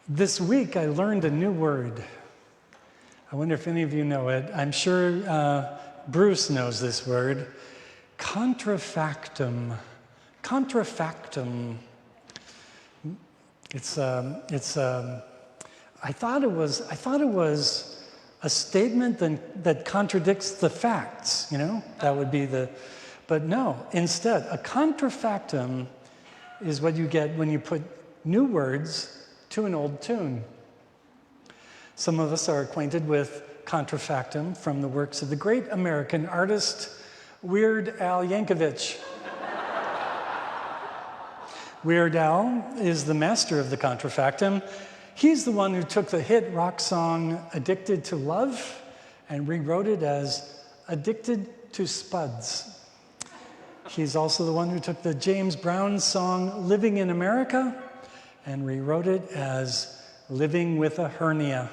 This week I learned a new word. I wonder if any of you know it. I'm sure Bruce knows this word. Contrafactum. Contrafactum. I thought it was a statement that contradicts the facts, you know? That would be but no, instead, a contrafactum is what you get when you put new words to an old tune. Some of us are acquainted with contrafactum from the works of the great American artist, Weird Al Yankovic. Weird Al is the master of the contrafactum. He's the one who took the hit rock song Addicted to Love and rewrote it as Addicted to Spuds. He's also the one who took the James Brown song Living in America and rewrote it as Living with a Hernia.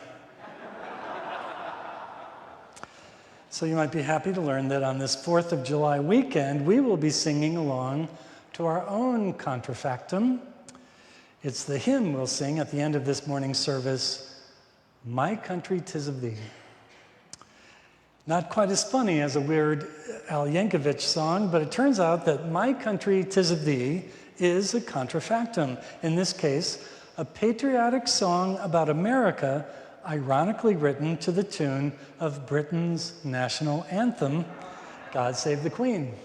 So you might be happy to learn that on this 4th of July weekend, we will be singing along to our own contrafactum. It's the hymn we'll sing at the end of this morning's service, My Country 'Tis of Thee. Not quite as funny as a Weird Al Yankovic song, but it turns out that My Country 'Tis of Thee is a contrafactum. In this case, a patriotic song about America, ironically written to the tune of Britain's national anthem, God Save the Queen,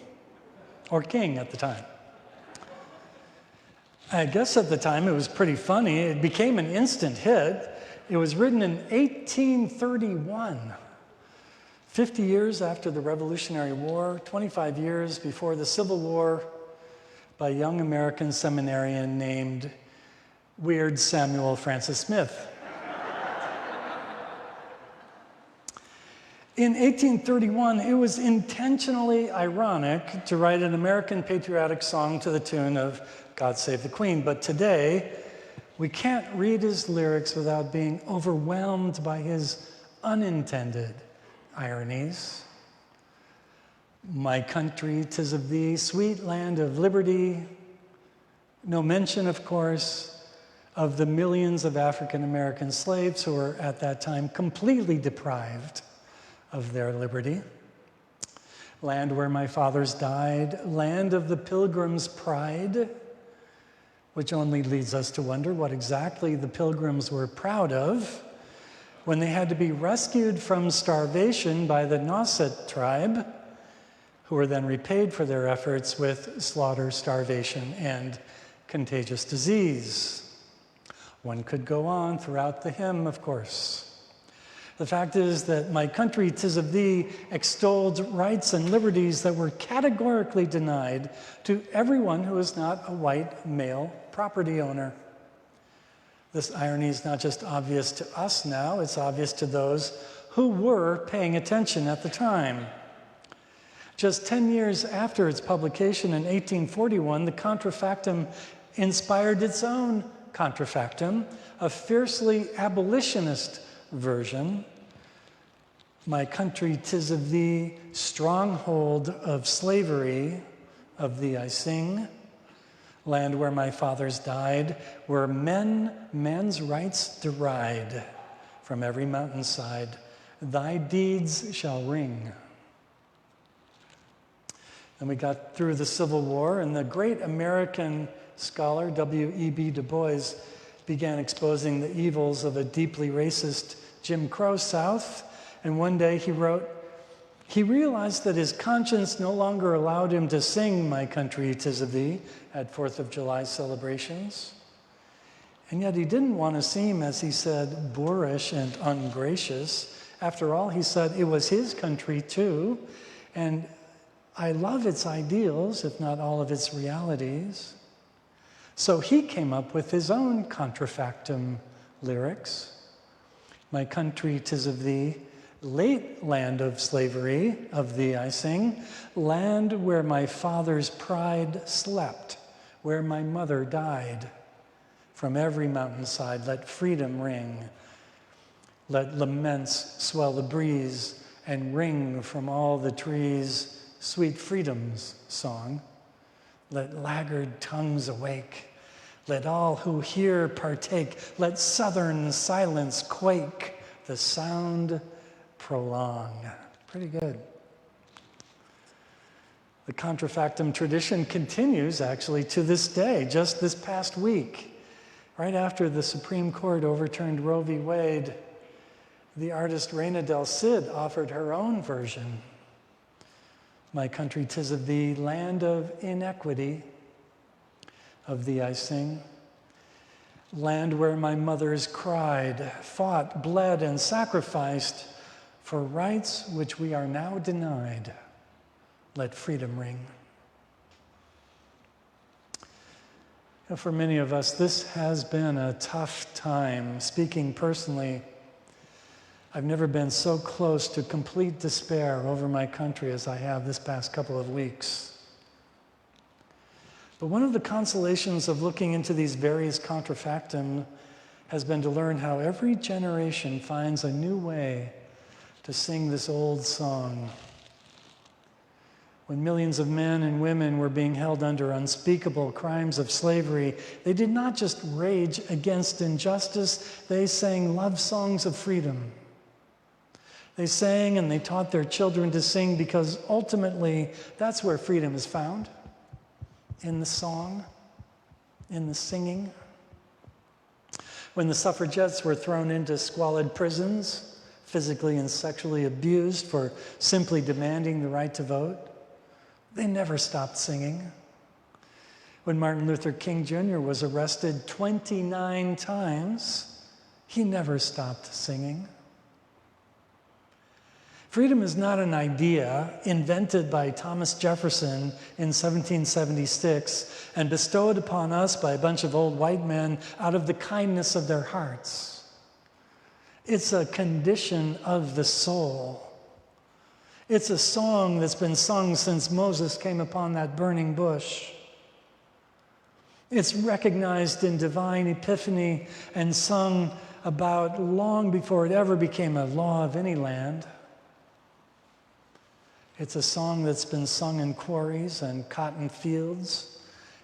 or King at the time. I guess at the time it was pretty funny. It became an instant hit. It was written in 1831, 50 years after the Revolutionary War, 25 years before the Civil War, by a young American seminarian named Weird Samuel Francis Smith. In 1831, it was intentionally ironic to write an American patriotic song to the tune of God Save the Queen. But today, we can't read his lyrics without being overwhelmed by his unintended ironies. My country, 'tis of thee, sweet land of liberty. No mention, of course, of the millions of African American slaves who were at that time completely deprived of their liberty. Land where my fathers died, land of the pilgrim's pride, which only leads us to wonder what exactly the pilgrims were proud of when they had to be rescued from starvation by the Nauset tribe, who were then repaid for their efforts with slaughter, starvation, and contagious disease. One could go on throughout the hymn, of course. The fact is that My Country 'Tis of Thee extolled rights and liberties that were categorically denied to everyone who is not a white male property owner. This irony is not just obvious to us now, it's obvious to those who were paying attention at the time. Just 10 years after its publication in 1841, the contrafactum inspired its own contrafactum, a fiercely abolitionist version. My country, 'tis of thee, stronghold of slavery, of thee I sing. Land where my fathers died, where man's rights deride. From every mountainside, thy deeds shall ring. And we got through the Civil War, and the great American scholar, W.E.B. Du Bois, began exposing the evils of a deeply racist Jim Crow South. And one day he wrote, he realized that his conscience no longer allowed him to sing My Country 'Tis of Thee at 4th of July celebrations. And yet he didn't want to seem, as he said, boorish and ungracious. After all, he said it was his country too, and I love its ideals, if not all of its realities. So he came up with his own contrafactum lyrics. My country, 'tis of thee, late land of slavery, of thee I sing, land where my father's pride slept, where my mother died. From every mountainside let freedom ring. Let laments swell the breeze and ring from all the trees, sweet freedom's song. Let laggard tongues awake. Let all who hear partake. Let southern silence quake, the sound prolong. Pretty good. The contrafactum tradition continues actually to this day, just this past week. Right after the Supreme Court overturned Roe v. Wade, the artist Reina del Cid offered her own version. My country, 'tis of thee, land of inequity, of thee I sing. Land where my mothers cried, fought, bled, and sacrificed for rights which we are now denied. Let freedom ring. For many of us, this has been a tough time. Speaking personally, I've never been so close to complete despair over my country as I have this past couple of weeks. But one of the consolations of looking into these various contrafactum has been to learn how every generation finds a new way to sing this old song. When millions of men and women were being held under unspeakable crimes of slavery, they did not just rage against injustice, they sang love songs of freedom. They sang and they taught their children to sing because ultimately that's where freedom is found, in the song, in the singing. When the suffragettes were thrown into squalid prisons, physically and sexually abused for simply demanding the right to vote, they never stopped singing. When Martin Luther King Jr. was arrested 29 times, he never stopped singing. Freedom is not an idea invented by Thomas Jefferson in 1776 and bestowed upon us by a bunch of old white men out of the kindness of their hearts. It's a condition of the soul. It's a song that's been sung since Moses came upon that burning bush. It's recognized in divine epiphany and sung about long before it ever became a law of any land. It's a song that's been sung in quarries and cotton fields,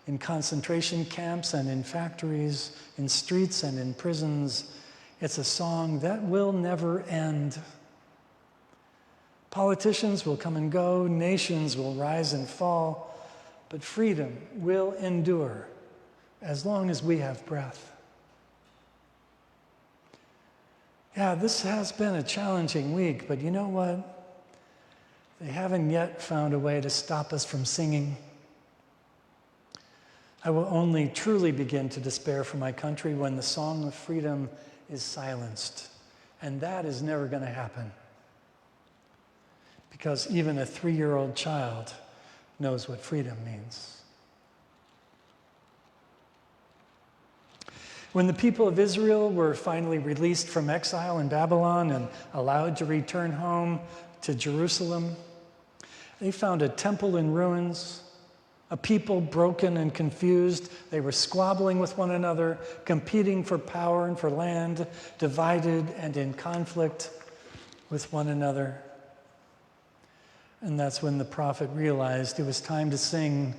in concentration camps and in factories, in streets and in prisons. It's a song that will never end. Politicians will come and go, nations will rise and fall, but freedom will endure as long as we have breath. Yeah, this has been a challenging week, but you know what? They haven't yet found a way to stop us from singing. I will only truly begin to despair for my country when the song of freedom is silenced, and that is never going to happen. Because even a 3-year-old child knows what freedom means. When the people of Israel were finally released from exile in Babylon and allowed to return home to Jerusalem, they found a temple in ruins, a people broken and confused. They were squabbling with one another, competing for power and for land, divided and in conflict with one another. And that's when the prophet realized it was time to sing.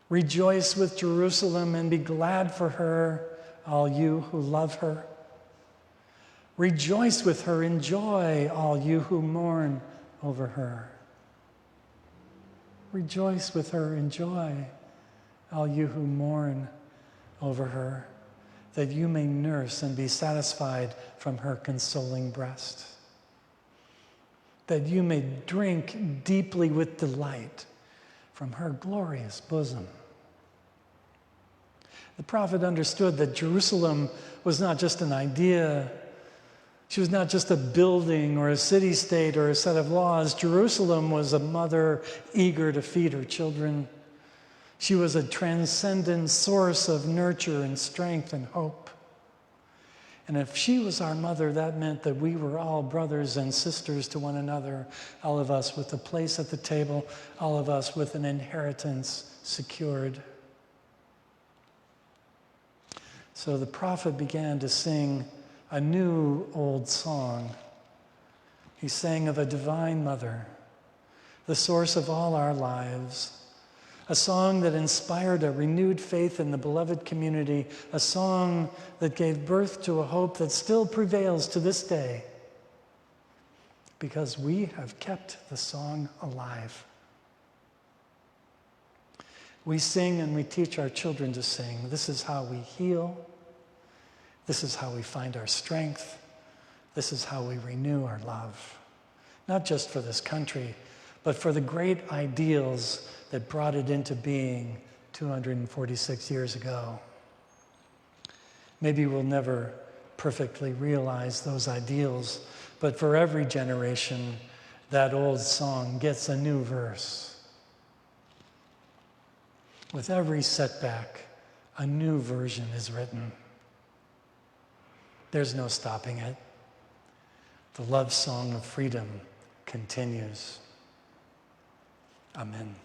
Rejoice with Jerusalem and be glad for her, all you who love her. Rejoice with her in joy, all you who mourn over her. Rejoice with her in joy, all you who mourn over her, that you may nurse and be satisfied from her consoling breast. That you may drink deeply with delight from her glorious bosom. The prophet understood that Jerusalem was not just an idea. She was not just a building or a city-state or a set of laws. Jerusalem was a mother eager to feed her children. She was a transcendent source of nurture and strength and hope. And if she was our mother, that meant that we were all brothers and sisters to one another, all of us with a place at the table, all of us with an inheritance secured. So the prophet began to sing a new old song. He sang of a divine mother, the source of all our lives, a song that inspired a renewed faith in the beloved community, a song that gave birth to a hope that still prevails to this day, because we have kept the song alive. We sing and we teach our children to sing. This is how we heal. This is how we find our strength. This is how we renew our love. Not just for this country, but for the great ideals that brought it into being 246 years ago. Maybe we'll never perfectly realize those ideals, but for every generation, that old song gets a new verse. With every setback, a new version is written. There's no stopping it. The love song of freedom continues. Amen.